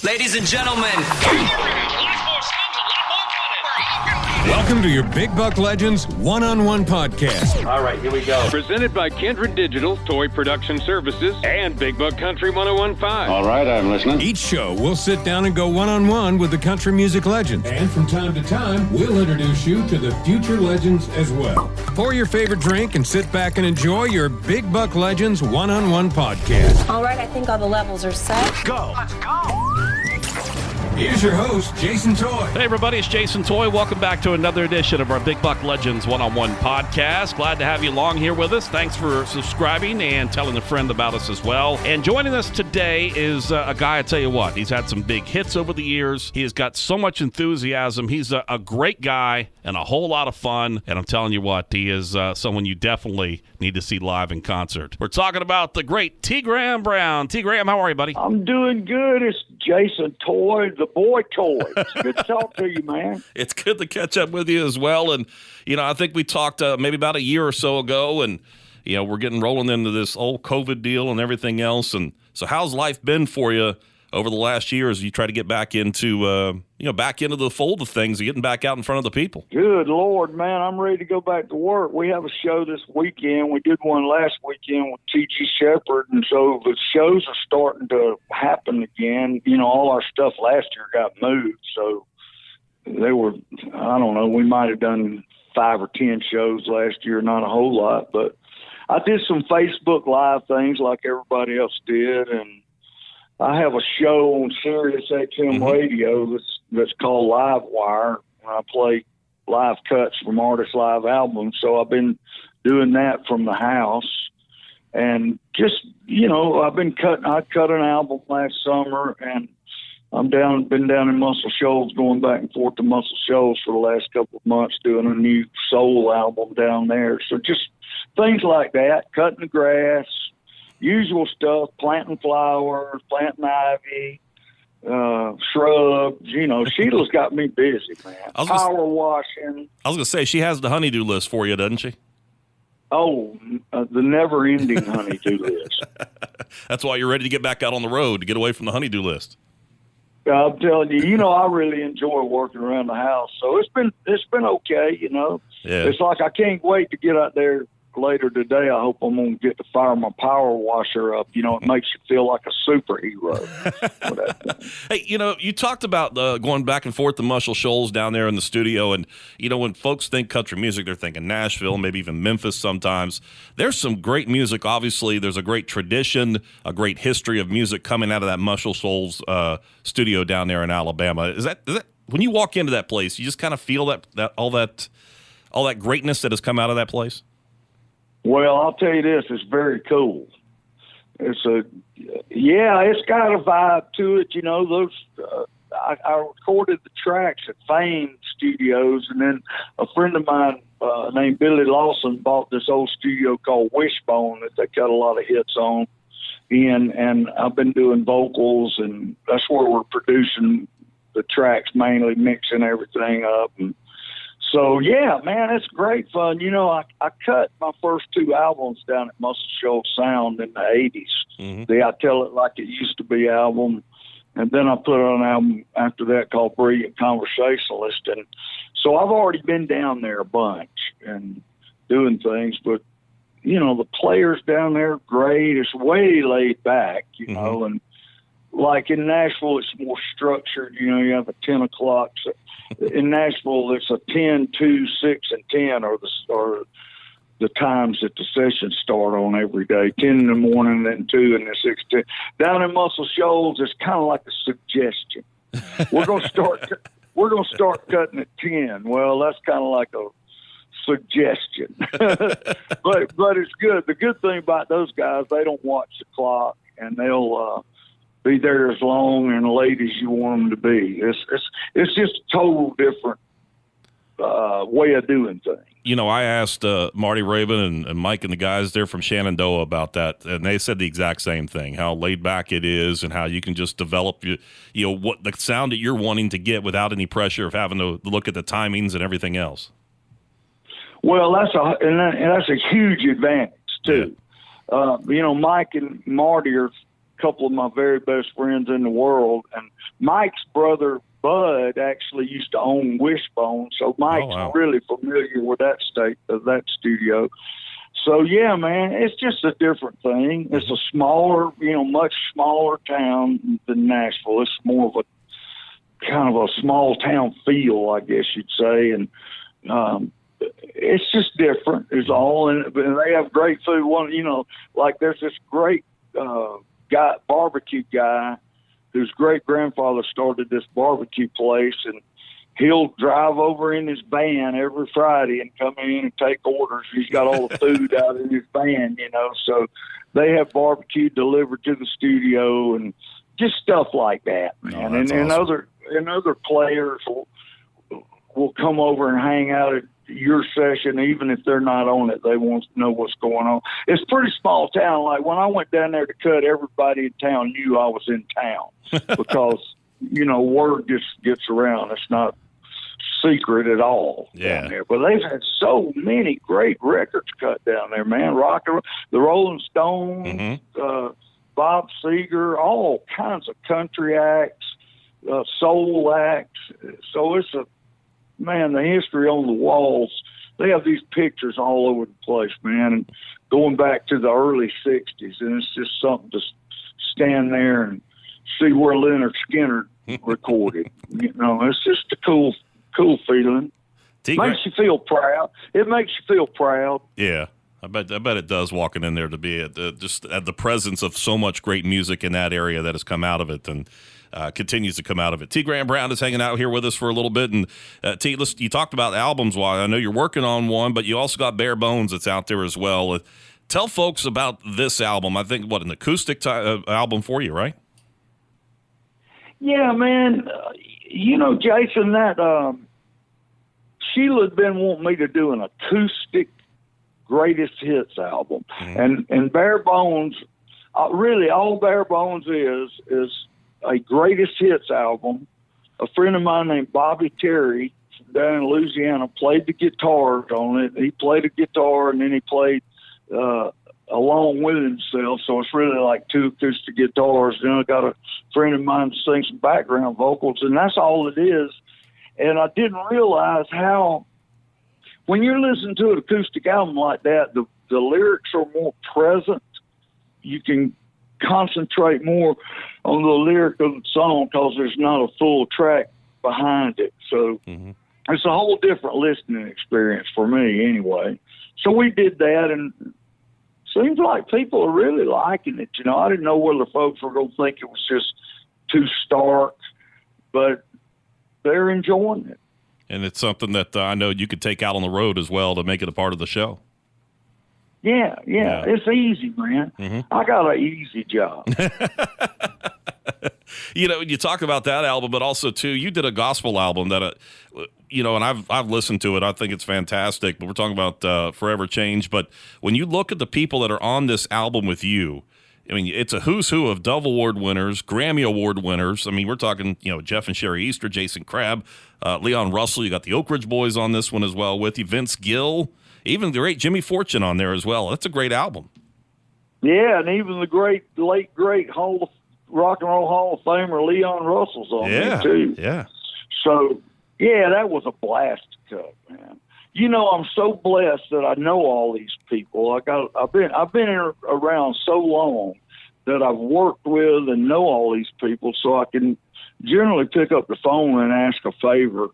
Ladies and gentlemen. Welcome to your Big Buck Legends one-on-one podcast. All right, here we go. Presented by Kindred Digital, Toy Production Services, and Big Buck Country 1015. All right, I'm listening. Each show, we'll sit down and go one-on-one with the country music legends. And from time to time, we'll introduce you to the future legends as well. Pour your favorite drink and sit back and enjoy your Big Buck Legends one-on-one podcast. All right, I think all the levels are set. Go. Let's go. Here's your host, Jason Toy. Hey, everybody, it's Jason Toy. Welcome back to another edition of our Big Buck Legends one-on-one podcast. Glad to have you along here with us. Thanks for subscribing and telling a friend about us as well. And joining us today is a guy, I tell you what, he's had some big hits over the years. He has got so much enthusiasm. He's a great guy and a whole lot of fun. And I'm telling you what, he is someone you definitely need to see live in concert. We're talking about the great T. Graham Brown. T. Graham, how are you, buddy? I'm doing good. It's Jason Toy, the boy toy. It's good to talk to you, man. It's good to catch up with you as well. And, I think we talked maybe about a year or so ago, and, we're getting rolling into this old COVID deal and everything else. And so how's life been for you over the last year as you try to get back into, back into the fold of things and getting back out in front of the people? Good Lord, man. I'm ready to go back to work. We have a show this weekend. We did one last weekend with T.G. Shepherd, and so the shows are starting to happen again. All our stuff last year got moved, so they were, I don't know, we might have done 5 or 10 shows last year, not a whole lot, but I did some Facebook Live things like everybody else did, and I have a show on Sirius XM radio that's called Live Wire. I play live cuts from artists' live albums, so I've been doing that from the house. And just, I've been cutting. I cut an album last summer, and been down in Muscle Shoals, going back and forth to Muscle Shoals for the last couple of months, doing a new soul album down there. So just things like that, cutting the grass, usual stuff, planting flowers, planting ivy, shrubs. Sheila's got me busy, man. Power washing. I was going to say, she has the honeydew list for you, doesn't she? Oh, the never-ending honeydew list. That's why you're ready to get back out on the road, to get away from the honeydew list. I'm telling you, I really enjoy working around the house. So it's been okay, Yeah. It's like I can't wait to get out there later today. I hope I'm going to get to fire my power washer up. It makes you feel like a superhero. Hey, you talked about going back and forth to Muscle Shoals down there in the studio. And, when folks think country music, they're thinking Nashville, maybe even Memphis sometimes. There's some great music. Obviously, there's a great tradition, a great history of music coming out of that Muscle Shoals studio down there in Alabama. Is that when you walk into that place, you just kind of feel that all that greatness that has come out of that place? Well, I'll tell you this, it's very cool. It's got a vibe to it. I recorded the tracks at Fame Studios, and then a friend of mine named Billy Lawson bought this old studio called Wishbone that they got a lot of hits on. And I've been doing vocals, and that's where we're producing the tracks, mainly mixing everything up. And so, yeah, man, it's great fun. I cut my first 2 albums down at Muscle Shoals Sound in the 80s. Mm-hmm. The I Tell It Like It Used to Be album. And then I put on an album after that called Brilliant Conversationalist. And so I've already been down there a bunch and doing things. But, the players down there are great. It's way laid back, Mm-hmm. And like in Nashville, it's more structured. You have a 10 o'clock. So in Nashville, it's a 10, 2, 6, and 10 are the times that the sessions start on every day. 10 in the morning, then 2, and then 6, 10. Down in Muscle Shoals, it's kind of like a suggestion. We're going to start cutting at 10. Well, that's kind of like a suggestion. but it's good. The good thing about those guys, they don't watch the clock, and they'll be there as long and late as you want them to be. It's just a total different way of doing things. I asked Marty Raven and Mike and the guys there from Shenandoah about that, and they said the exact same thing, how laid back it is and how you can just develop what the sound that you're wanting to get without any pressure of having to look at the timings and everything else. Well, that's a huge advantage too. Yeah. Mike and Marty are couple of my very best friends in the world. And Mike's brother, Bud, actually used to own Wishbone. So Mike's really familiar with that studio. So, yeah, man, it's just a different thing. It's a smaller, much smaller town than Nashville. It's more of a kind of a small town feel, I guess you'd say. And it's just different is all. And they have great food. Like there's this great barbecue guy whose great-grandfather started this barbecue place, and he'll drive over in his van every Friday and come in and take orders. He's got all the food out in his van, so they have barbecue delivered to the studio and just stuff like that, man. And awesome. other players will come over and hang out at your session, even if they're not on it. They want to know what's going on. It's a pretty small town. Like when I went down there to cut, everybody in town knew I was in town because, word just gets around. It's not secret at all down there. But they've had so many great records cut down there, man. The Rolling Stones, Bob Seger, all kinds of country acts, soul acts. So it's the history on the walls. They have these pictures all over the place, man, and going back to the early 60s, and it's just something to stand there and see where Leonard Skinner recorded. It's just a cool feeling. Makes you feel proud. It makes you feel proud. Yeah. I bet it does, walking in there to be just at the presence of so much great music in that area that has come out of it and continues to come out of it. T. Graham Brown is hanging out here with us for a little bit. And T, you talked about albums. Well, I know you're working on one, but you also got Bare Bones that's out there as well. Tell folks about this album. I think, an acoustic album for you, right? Yeah, man. Jason, that Sheila had been wanting me to do an acoustic greatest hits album. And Bare Bones, really all Bare Bones is a greatest hits album. A friend of mine named Bobby Terry down in Louisiana played the guitars on it. He played a guitar and then he played along with himself. So it's really like two acoustic guitars. Then I got a friend of mine to sing some background vocals, and that's all it is. And I didn't realize how, when you're listening to an acoustic album like that, the lyrics are more present. You can concentrate more on the lyric of the song because there's not a full track behind it. So it's a whole different listening experience for me anyway. So we did that, and seems like people are really liking it. I didn't know whether folks were going to think it was just too stark, but they're enjoying it. And it's something that I know you could take out on the road as well to make it a part of the show. Yeah. It's easy, man. I got an easy job. You talk about that album, but also, too, you did a gospel album that, and I've listened to it. I think it's fantastic. But we're talking about Forever Change. But when you look at the people that are on this album with you, I mean, it's a who's who of Dove Award winners, Grammy Award winners. I mean, we're talking, Jeff and Sherry Easter, Jason Crabb, Leon Russell. You got the Oak Ridge Boys on this one as well with you, Vince Gill, even the great Jimmy Fortune on there as well. That's a great album. Yeah, and even the late great Rock and Roll Hall of Famer Leon Russell's on there too. Yeah. So, that was a blast to cut, man. I'm so blessed that I know all these people. I've been around so long that I've worked with and know all these people, so I can generally pick up the phone and ask a favor,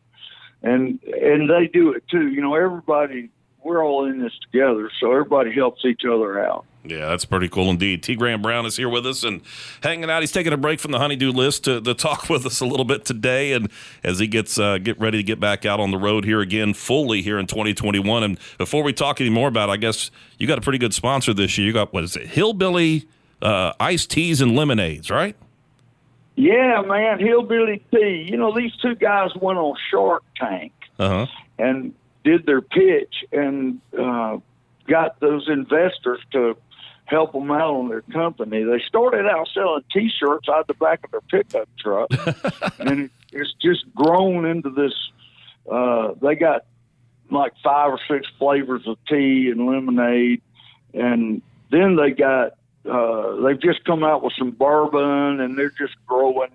and they do it too. Everybody, we're all in this together, so everybody helps each other out. Yeah, that's pretty cool indeed. T. Graham Brown is here with us and hanging out. He's taking a break from the honey-do list to talk with us a little bit today, and as he get ready to get back out on the road here again fully here in 2021. And before we talk any more about it, I guess you got a pretty good sponsor this year. You got, what is it, Hillbilly iced teas and lemonades, right? Yeah, man, Hillbilly Tea. These two guys went on Shark Tank and did their pitch and got those investors to help them out on their company. They started out selling T-shirts out the back of their pickup truck, and it's just grown into this. They got like 5 or 6 flavors of tea and lemonade, and then they got they've just come out with some bourbon, and they're just growing.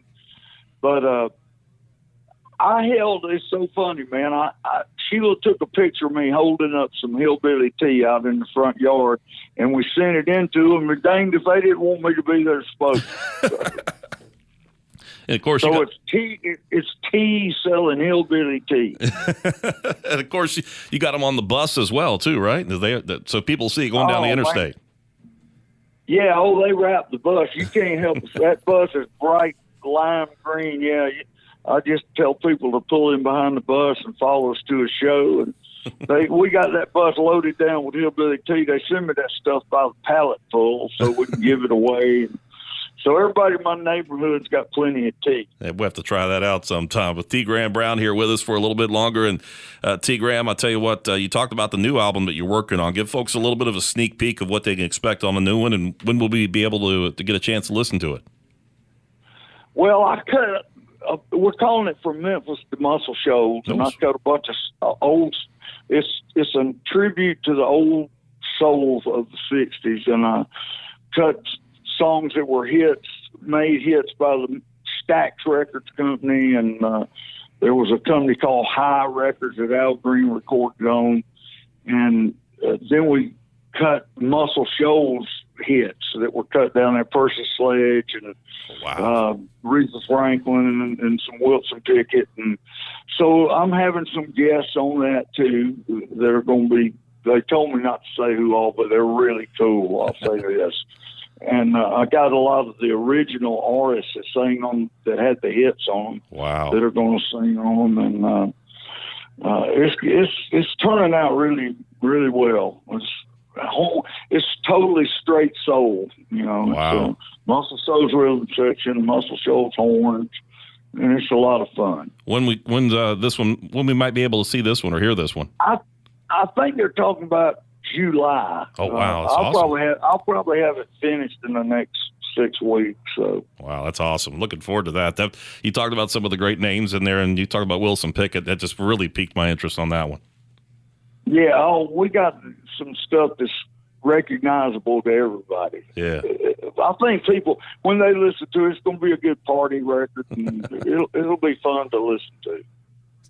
But it's so funny, man. Sheila took a picture of me holding up some hillbilly tea out in the front yard, and we sent it into them. And danged if they didn't want me to be there spoke. And of course, so it's tea selling hillbilly tea. And of course, you got them on the bus as well, too, right? So people see it going down the interstate. Man. Yeah, they wrap the bus. You can't help it. That bus is bright lime green. Yeah, I just tell people to pull in behind the bus and follow us to a show. And we got that bus loaded down with hillbilly tea. They send me that stuff by the pallet full so we can give it away. So everybody in my neighborhood's got plenty of tea. Yeah, we'll have to try that out sometime. With T. Graham Brown here with us for a little bit longer. And T. Graham, I'll tell you what, you talked about the new album that you're working on. Give folks a little bit of a sneak peek of what they can expect on the new one, and when will we be able to get a chance to listen to it? Well, we're calling it From Memphis to Muscle Shoals, and I cut a bunch of old. It's a tribute to the old souls of the '60s, and I cut songs that were made hits by the Stax Records Company, and there was a company called High Records that Al Green recorded on, and then we cut Muscle Shoals hits that were cut down there, Percy Sledge and Aretha Franklin and some Wilson Pickett, and so I'm having some guests on that too that are going to be. They told me not to say who all, but they're really cool. I'll say this. And I got a lot of the original artists that sang on, that had the hits on them. Wow. That are going to sing on them, and it's turning out really, really well. It's totally straight soul, you know. Wow. Muscle Shoals rhythm section, Muscle Shoals horns, and it's a lot of fun. When we might be able to see this one or hear this one? I think they're talking about July. Oh wow, that's awesome. I'll probably have it finished in the next 6 weeks. So wow, that's awesome. Looking forward to that. You talked about some of the great names in there, and you talked about Wilson Pickett. That just really piqued my interest on that one. Yeah, we got some stuff that's recognizable to everybody. Yeah, I think people, when they listen to it, it's going to be a good party record, and it'll be fun to listen to.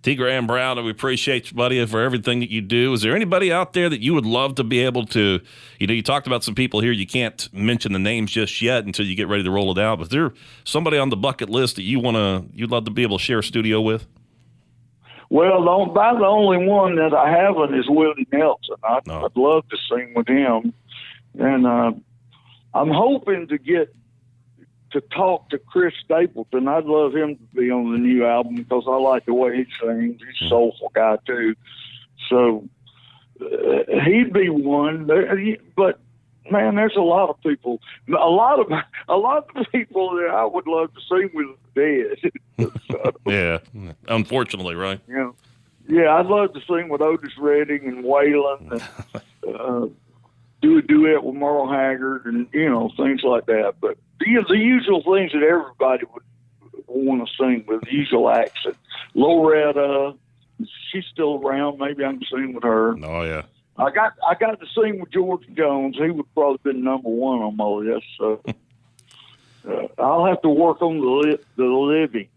T. Graham Brown, we appreciate you, buddy, for everything that you do. Is there anybody out there that you would love to be able to, you talked about some people here, you can't mention the names just yet until you get ready to roll it out, but is there somebody on the bucket list that you'd love to be able to share a studio with? Well, the only one that I haven't is Willie Nelson. I'd love to sing with him. And I'm hoping to talk to Chris Stapleton. I'd love him to be on the new album because I like the way he sings. He's a soulful guy too. So he'd be one. But man, there's a lot of people. A lot of people that I would love to sing with dead. So, yeah, unfortunately, right? Yeah, I'd love to sing with Otis Redding and Waylon and do a duet with Merle Haggard and things like that. But the usual things that everybody would want to sing with, the usual acts. Loretta, she's still around. Maybe I can sing with her. Oh yeah. I got to sing with George Jones. He would probably be number one on my list. So I'll have to work on the living.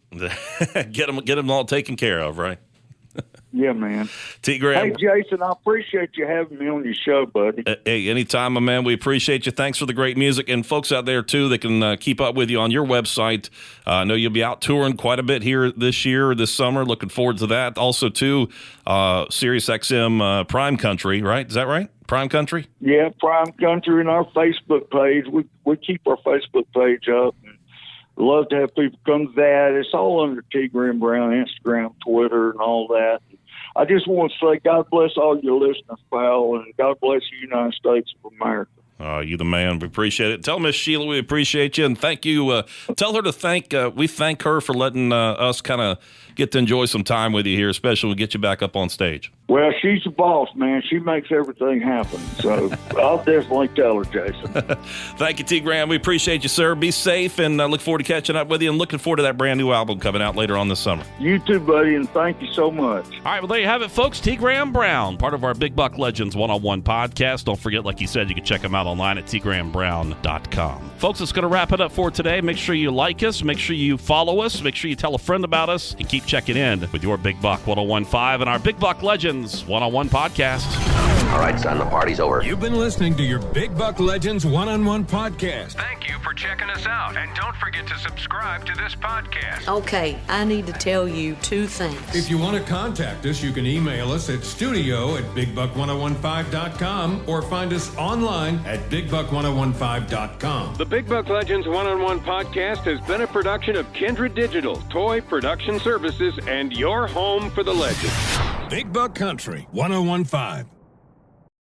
Get them all taken care of, right? Yeah, man. T. Graham. Hey, Jason, I appreciate you having me on your show, buddy. Hey, anytime, my man. We appreciate you. Thanks for the great music. And folks out there, too, that can keep up with you on your website. I know you'll be out touring quite a bit here this summer. Looking forward to that. Also, too, Sirius XM Prime Country, right? Is that right? Prime Country? Yeah, Prime Country and our Facebook page. We keep our Facebook page up. Love to have people come to that. It's all under T. Graham Brown, Instagram, Twitter, and all that. I just want to say God bless all your listeners, pal, and God bless the United States of America. You the man. We appreciate it. Tell Miss Sheila we appreciate you, and thank you. Tell her to we thank her for letting us kind of get to enjoy some time with you here, especially when we get you back up on stage. Well, she's the boss, man. She makes everything happen. So I'll definitely tell her, Jason. Thank you, T. Graham. We appreciate you, sir. Be safe, and look forward to catching up with you, and looking forward to that brand new album coming out later on this summer. You too, buddy, and thank you so much. All right, well, there you have it, folks. T. Graham Brown, part of our Big Buck Legends one-on-one podcast. Don't forget, like you said, you can check him out online at tgrahambrown.com. Folks, that's going to wrap it up for today. Make sure you like us. Make sure you follow us. Make sure you tell a friend about us, and keep checking in with your Big Buck 1015 and our Big Buck Legends one-on-one podcast. All right, son, the party's over. You've been listening to your Big Buck Legends one-on-one podcast. Thank you for checking us out. And don't forget to subscribe to this podcast. Okay, I need to tell you 2 things. If you want to contact us, you can email us at studio@bigbuck1015.com or find us online at bigbuck1015.com. The Big Buck Legends One-on-One podcast has been a production of Kindred Digital, Toy Production Services, and your home for the legends. Big Buck Country 1015.